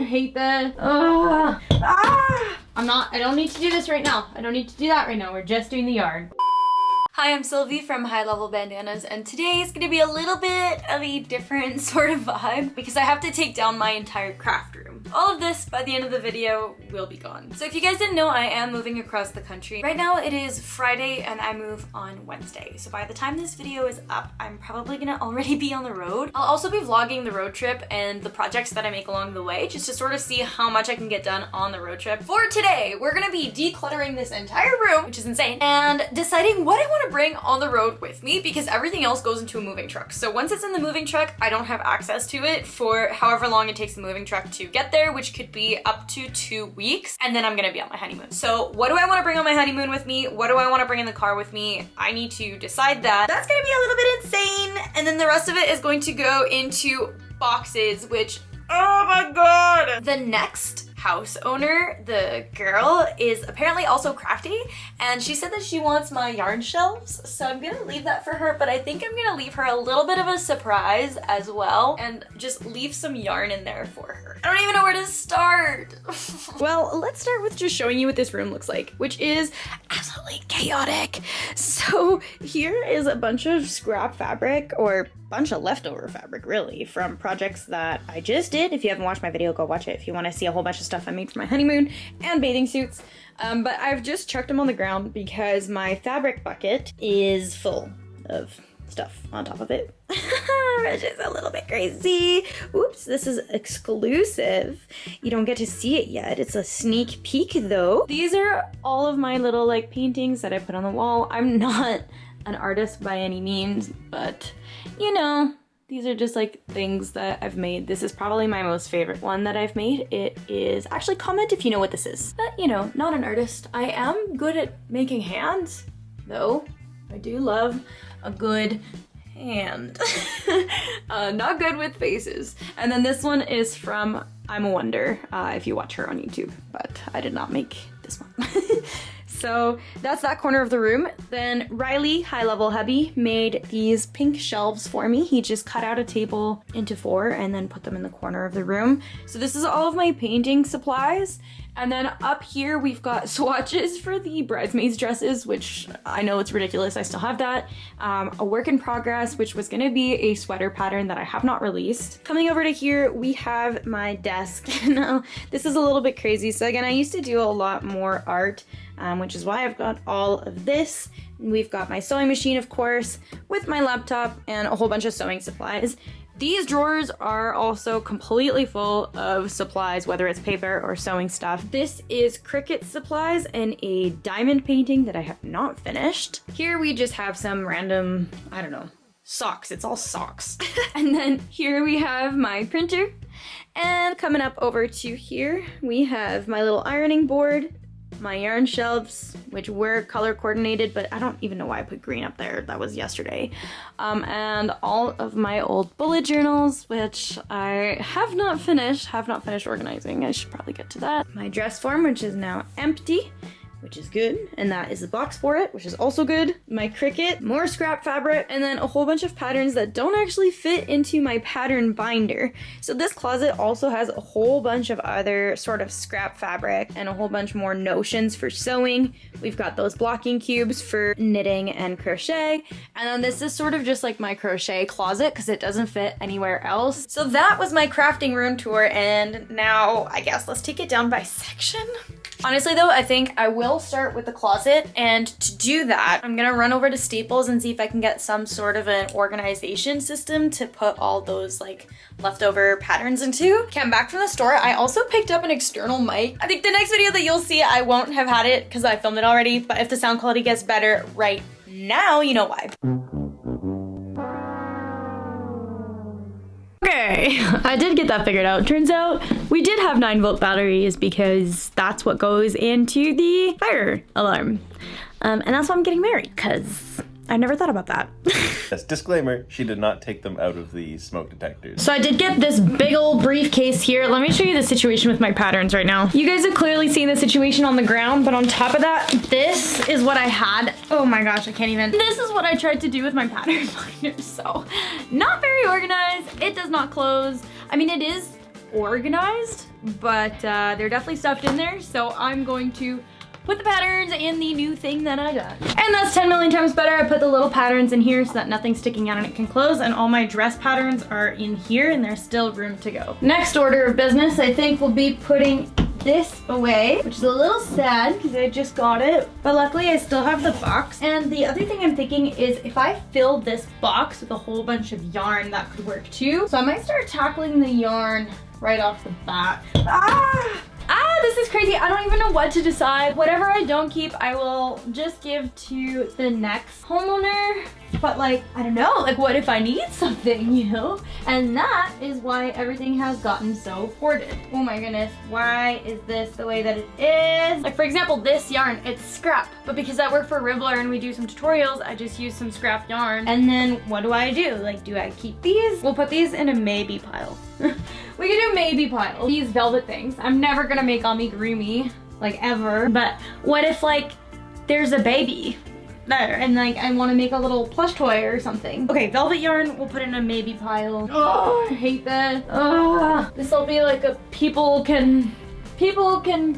hate this. I don't need to do this right now. I don't need to do that right now. We're just doing the yard. Hi, I'm Sylvie from High Level Bandanas, and today is gonna be a little bit of a different sort of vibe because I have to take down my entire craft room. All of this, by the end of the video, will be gone. So if you guys didn't know, I am moving across the country. Right now it is Friday and I move on Wednesday. So by the time this video is up, I'm probably gonna already be on the road. I'll also be vlogging the road trip and the projects that I make along the way, just to sort of see how much I can get done on the road trip. For today, we're gonna be decluttering this entire room, which is insane, and deciding what I want to bring on the road with me because everything else goes into a moving truck. So once it's in the moving truck, I don't have access to it for however long it takes the moving truck to get there, which could be up to 2 weeks, and then I'm gonna be on my honeymoon. So what do I want to bring on my honeymoon with me? What do I want to bring in the car with me? I need to decide that. That's gonna be a little bit insane, and then the rest of it is going to go into boxes, which, oh my god! The next house owner, the girl, is apparently also crafty, and she said that she wants my yarn shelves, so I'm gonna leave that for her, but I think I'm gonna leave her a little bit of a surprise as well and just leave some yarn in there for her. I don't even know where to start. Well, let's start with just showing you what this room looks like, which is absolutely chaotic. So here is a bunch of scrap fabric, or bunch of leftover fabric really, from projects that I just did. If you haven't watched my video, go watch it if you want to see a whole bunch of stuff I made for my honeymoon and bathing suits. But I've just chucked them on the ground because my fabric bucket is full of stuff on top of it. Which is a little bit crazy. Oops, this is exclusive. You don't get to see it yet. It's a sneak peek though. These are all of my little like paintings that I put on the wall. I'm not an artist by any means, but you know, these are just like things that I've made. This is probably my most favorite one that I've made. It is, actually comment if you know what this is. But you know, not an artist. I am good at making hands though. I do love a good hand. Not good with faces. And then this one is from I'm a Wonder, if you watch her on YouTube, but I did not make this one. So that's that corner of the room. Then Riley, High Level Hubby, made these pink shelves for me. He just cut out a table into 4 and then put them in the corner of the room. So this is all of my painting supplies. And then up here we've got swatches for the bridesmaids dresses, which I know it's ridiculous, I still have that. A work in progress, which was gonna be a sweater pattern that I have not released. Coming over to here, we have my desk. Now, this is a little bit crazy. So again, I used to do a lot more art, which is why I've got all of this. We've got my sewing machine, of course, with my laptop and a whole bunch of sewing supplies. These drawers are also completely full of supplies, whether it's paper or sewing stuff. This is Cricut supplies and a diamond painting that I have not finished. Here we just have some random, I don't know, socks. It's all socks. And then here we have my printer. And coming up over to here, we have my little ironing board, my yarn shelves, which were color coordinated, but I don't even know why I put green up there. That was yesterday. And all of my old bullet journals, which I have not finished organizing. I should probably get to that. My dress form, which is now empty, which is good, and that is the box for it, which is also good. My Cricut, more scrap fabric, and then a whole bunch of patterns that don't actually fit into my pattern binder. So this closet also has a whole bunch of other sort of scrap fabric and a whole bunch more notions for sewing. We've got those blocking cubes for knitting and crochet, and then this is sort of just like my crochet closet because it doesn't fit anywhere else. So that was my crafting room tour, and now I guess let's take it down by section. Honestly though, I think I will start with the closet, and to do that, I'm gonna run over to Staples and see if I can get some sort of an organization system to put all those like leftover patterns into. Okay, I'm back from the store. I also picked up an external mic. I think the next video that you'll see, I won't have had it because I filmed it already, but if the sound quality gets better right now, you know why. Okay, I did get that figured out. Turns out we did have 9-volt batteries because that's what goes into the fire alarm. And that's why I'm getting married, because I never thought about that. Yes, disclaimer, she did not take them out of the smoke detectors. So I did get this big old briefcase here. Let me show you the situation with my patterns right now. You guys have clearly seen the situation on the ground, but on top of that, this is what I had. Oh my gosh, I can't even. This is what I tried to do with my pattern binder. So not very organized. It does not close. I mean, it is organized, but they're definitely stuffed in there. So I'm going to put the patterns in the new thing that I got. And that's 10 million times better. I put the little patterns in here so that nothing's sticking out and it can close, and all my dress patterns are in here and there's still room to go. Next order of business, I think we'll be putting this away, which is a little sad because I just got it, but luckily I still have the box. And the other thing I'm thinking is if I fill this box with a whole bunch of yarn, that could work too. So I might start tackling the yarn right off the bat. This is crazy. I don't even know what to decide. Whatever I don't keep, I will just give to the next homeowner. But like, I don't know, like what if I need something, you know? And that is why everything has gotten so hoarded. Oh my goodness, why is this the way that it is? Like for example, this yarn, it's scrap. But because I work for Ribbler and we do some tutorials, I just use some scrap yarn. And then what do? Like, do I keep these? We'll put these in a maybe pile. We can do maybe pile. These velvet things, I'm never gonna make amigurumi, like ever. But what if like, there's a baby there and like I want to make a little plush toy or something? Okay, velvet yarn we'll put in a maybe pile. Oh, I hate that. Oh, this will be like a people can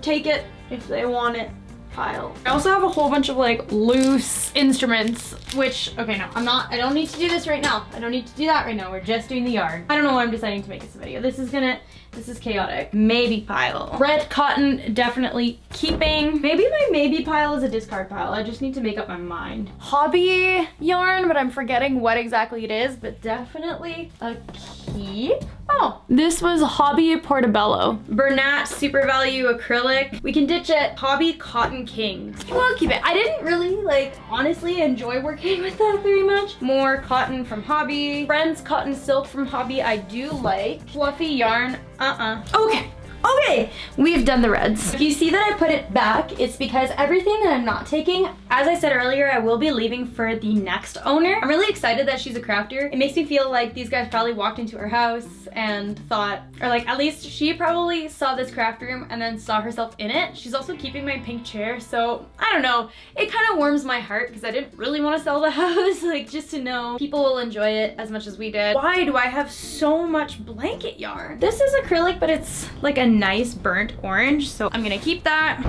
take it if they want it pile. I also have a whole bunch of like loose instruments, which, okay, no, I don't need to do this right now. I don't need to do that right now. We're just doing the yard. I don't know why I'm deciding to make this a video. This is chaotic. Maybe pile. Red cotton, definitely keeping. Maybe my maybe pile is a discard pile. I just need to make up my mind. Hobby yarn, but I'm forgetting what exactly it is, but definitely a keep. Oh, this was Hobby Portobello. Bernat Super Value Acrylic. We can ditch it. Hobby Cotton Kings. We'll keep it. I didn't really, like, honestly enjoy working with that very much. More cotton from Hobby. Friends Cotton Silk from Hobby I do like. Fluffy yarn, Okay, we've done the reds. If you see that I put it back, it's because everything that I'm not taking, as I said earlier, I will be leaving for the next owner. I'm really excited that she's a crafter. It makes me feel like these guys probably walked into her house and thought, or like at least she probably saw this craft room and then saw herself in it. She's also keeping my pink chair, so I don't know. It kind of warms my heart because I didn't really want to sell the house, like just to know people will enjoy it as much as we did. Why do I have so much blanket yarn? This is acrylic, but it's like a nice burnt orange, so I'm gonna keep that.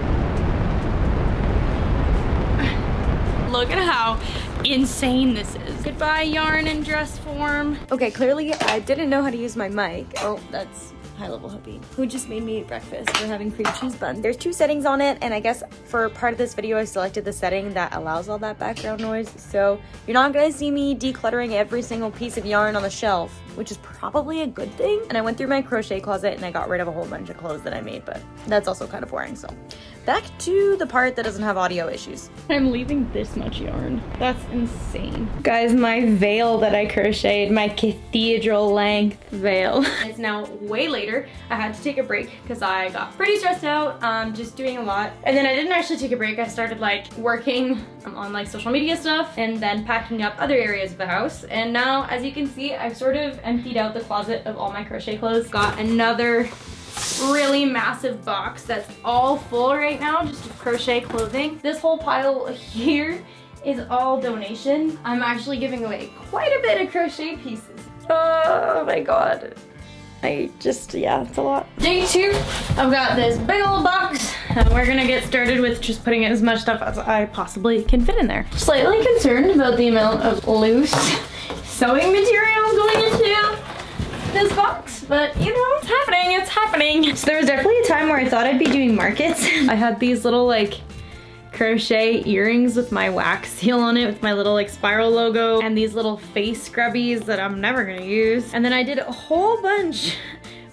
Look at how insane this is. Goodbye yarn in dress form. Okay, clearly I didn't know how to use my mic. Oh, that's High Level Hubby, who just made me breakfast. We're having cream cheese bun. There's two settings on it, and I guess for part of this video, I selected the setting that allows all that background noise. So you're not gonna see me decluttering every single piece of yarn on the shelf, which is probably a good thing. And I went through my crochet closet and I got rid of a whole bunch of clothes that I made, but that's also kind of boring. So back to the part that doesn't have audio issues. I'm leaving this much yarn. That's insane. Guys, my veil that I crocheted, my cathedral length veil. It's now way later. I had to take a break because I got pretty stressed out, just doing a lot. And then I didn't actually take a break. I started like working on like social media stuff and then packing up other areas of the house. And now, as you can see, I've sort of emptied out the closet of all my crochet clothes. Got another really massive box that's all full right now, just of crochet clothing. This whole pile here is all donation. I'm actually giving away quite a bit of crochet pieces. Oh my god. Yeah, it's a lot. Day 2, I've got this big old box and we're gonna get started with just putting as much stuff as I possibly can fit in there. Slightly concerned about the amount of loose sewing material going into this box, but you know, it's happening. So there was definitely a time where I thought I'd be doing markets. I had these little like crochet earrings with my wax seal on it with my little like spiral logo and these little face scrubbies that I'm never gonna use. And then I did a whole bunch.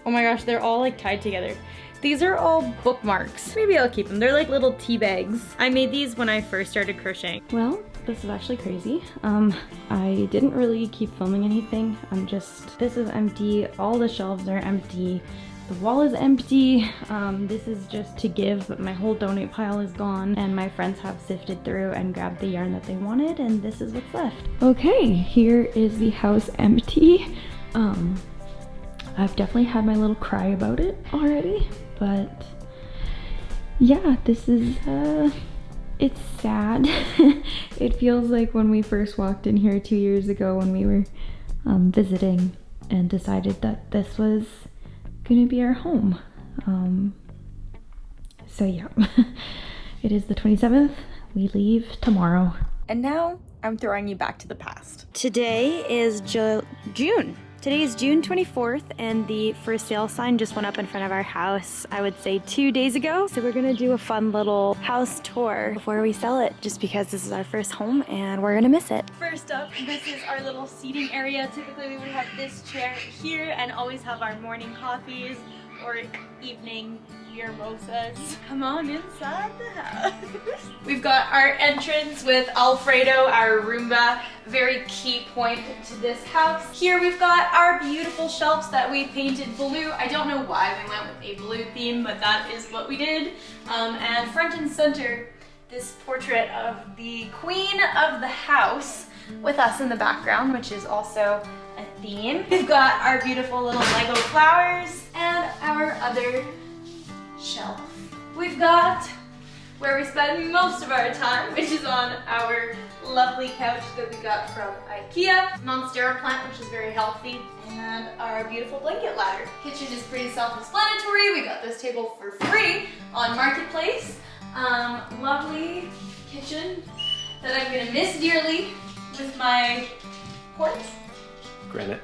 Oh my gosh, they're all like tied together. These are all bookmarks. Maybe I'll keep them. They're like little tea bags. I made these when I first started crocheting. Well, this is actually crazy. I didn't really keep filming anything. This is empty. All the shelves are empty. The wall is empty. This is just to give, but my whole donate pile is gone and my friends have sifted through and grabbed the yarn that they wanted and this is what's left. Okay, here is the house empty. I've definitely had my little cry about it already, but yeah, this is, it's sad. It feels like when we first walked in here 2 years ago when we were visiting and decided that this was gonna be our home. So yeah, it is the 27th. We leave tomorrow. And now I'm throwing you back to the past. Today is June. Today is June 24th, and the for sale sign just went up in front of our house, I would say 2 days ago. So we're gonna do a fun little house tour before we sell it, just because this is our first home and we're gonna miss it. First up, this is our little seating area. Typically we would have this chair here and always have our morning coffees or evening mimosas. Come on inside the house. We've got our entrance with Alfredo, our Roomba, very key point to this house. Here we've got our beautiful shelves that we painted blue. I don't know why we went with a blue theme, but that is what we did. And front and center, this portrait of the queen of the house with us in the background, which is also a theme. We've got our beautiful little Lego flowers and our other shelf. We've got where we spend most of our time, which is on our lovely couch that we got from IKEA. Monstera plant, which is very healthy, and our beautiful blanket ladder. Kitchen is pretty self-explanatory. We got this table for free on Marketplace. Lovely kitchen that I'm gonna miss dearly with my quartz. Granite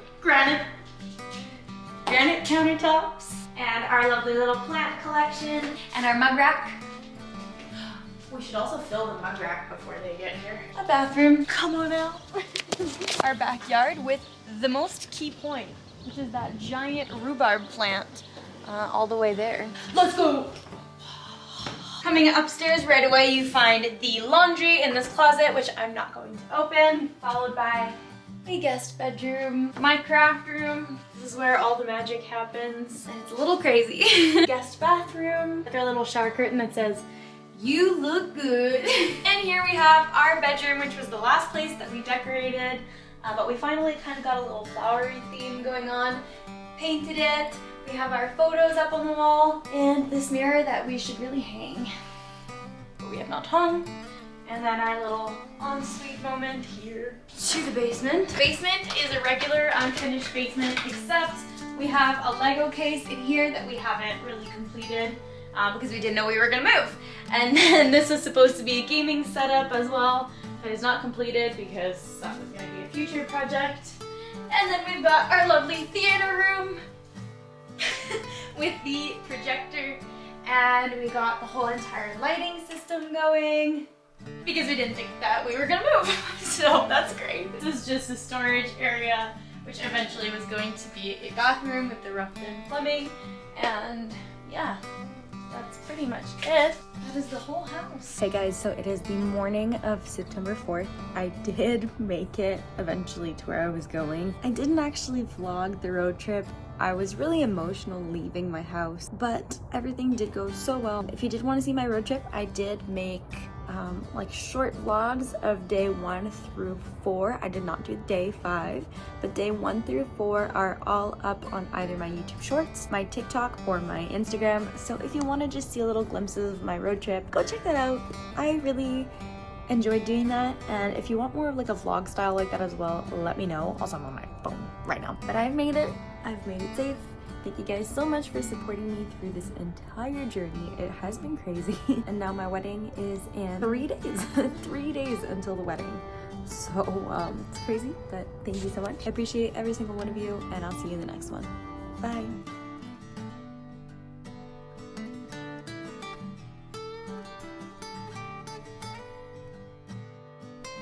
countertops, and our lovely little plant collection, and our mug rack. We should also fill the mug rack before they get here. A bathroom, come on out. Our backyard with the most key point, which is that giant rhubarb plant all the way there. Let's go. Coming upstairs right away, you find the laundry in this closet, which I'm not going to open, followed by a guest bedroom, my craft room. This is where all the magic happens, and it's a little crazy. Guest bathroom, with our little shower curtain that says, "You look good." And here we have our bedroom, which was the last place that we decorated, but we finally kind of got a little flowery theme going on, painted it. We have our photos up on the wall, and this mirror that we should really hang, but we have not hung. And then our little ensuite moment here to the basement. Basement is a regular unfinished basement, except we have a Lego case in here that we haven't really completed because we didn't know we were gonna move. And then this was supposed to be a gaming setup as well, but it's not completed because that was gonna be a future project. And then we've got our lovely theater room with the projector, and we got the whole entire lighting system going, because we didn't think that we were gonna move. So that's great. This is just a storage area, which eventually was going to be a bathroom with the roughed-in plumbing. And yeah, that's pretty much it. That is the whole house. Hey guys, so it is the morning of September 4th. I did make it eventually to where I was going. I didn't actually vlog the road trip. I was really emotional leaving my house, but everything did go so well. If you did want to see my road trip, I did make like short vlogs of day 1 through 4. I did not do day 5, but day 1 through 4 are all up on either my YouTube Shorts, my TikTok, or my Instagram. So if you want to just see a little glimpses of my road trip, go check that out. I really enjoyed doing that, and if you want more of like a vlog style like that as well, let me know. Also, I'm on my phone right now, but I've made it safe. Thank you guys so much for supporting me through this entire journey. It has been crazy. And now my wedding is in 3 days. 3 days until the wedding. So it's crazy, but thank you so much. I appreciate every single one of you, and I'll see you in the next one. Bye.